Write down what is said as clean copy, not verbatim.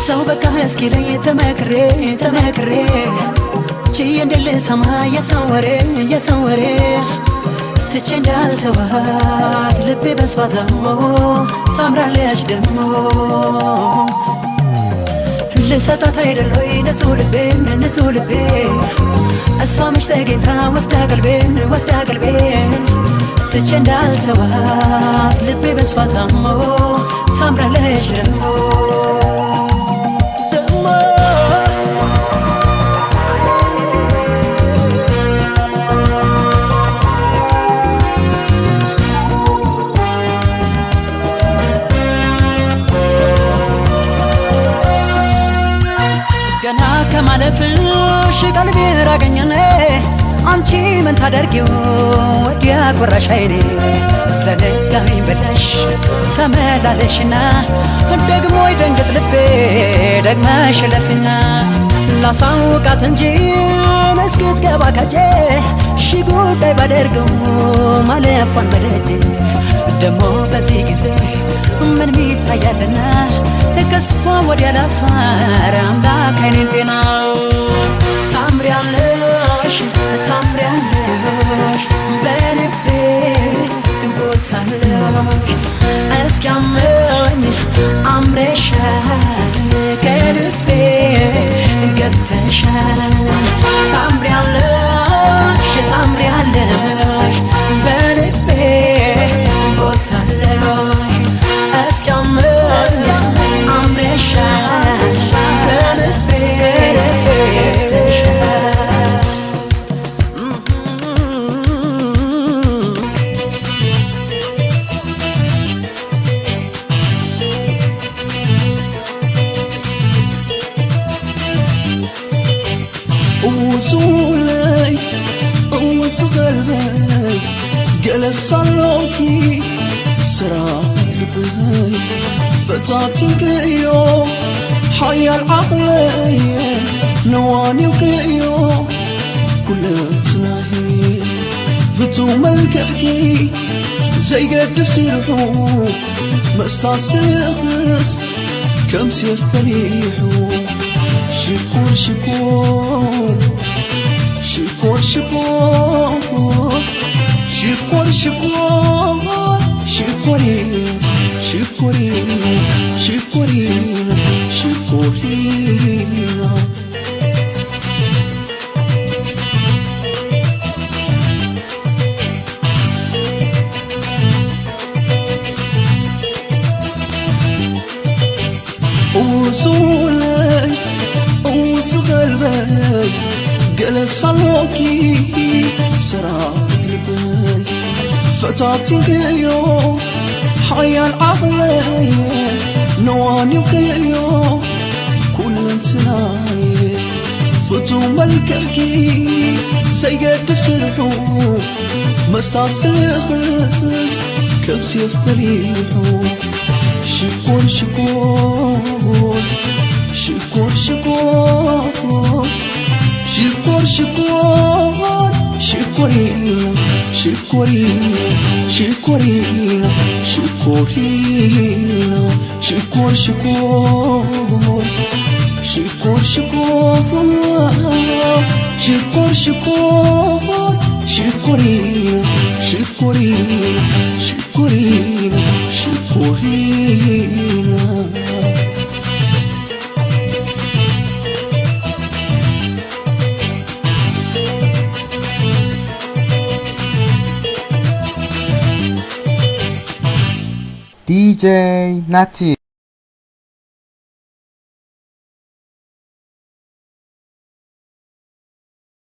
ሰው በቃ እስኪለኝ ተመክሬ ችዬ እንደልሰማ የሰው ወሬ ትቼ እንዳልተዋት ልቤ በሷ ታሞ ታምራለች ደሞ ልሰጣት አይደለይ ንጹህ ልቤ እሷ መች ተገኝታ ወስዳ ቀልቤን ትቼ እንዳልተዋት ልቤ በሷ ታሞ ታምራለች ደሞ ገና ከማለፍሽ ቀልቤ ራቀኝኔ አንቺ ምን ታደርጊው ወዲያ ቆራሽ አይኔ ዘነጋኝ ብለሽ ተመላለሽና ደግሞ ይደንግጥ ልቤ ደግመሽ ለፍና ላሳውቃት እንጂ እስክትገባ ካጄ ሺ ጉዳይ ባደርገው ማለፏን በደጄ ደሞ በዚህ ጊዜ ምን ሚታያልና ከሷ ወዲያ ላሳር አምላክ አይኔን ጤና ታምሪያለሽ በልቤ ቦታለሽ እስኪያመኝ አምረሻል ከልቤ ገብተሻል ታምሪያለሽ በልቤ ቦታለሽ እስኪያመኝ አምረሻል ከልቤ ገብተሻል وصولي وصغربي جلس صلوكي سرعت قلبي فتاتي كيو حيا العقلي نواني وكيو كل تناهي فتو ملكحكي زي قد بسيرحو مستاسخس كم سيف فريحو شكورينا وصولي وصغربي جلس صلوكي سرعت لبي فتاتي كيو حيا العقلي نواني وكيو كل انتناي فتو ملكحكي سيقد بسرحو مستاسخس كبسي فريحو شكورينا DJ Natty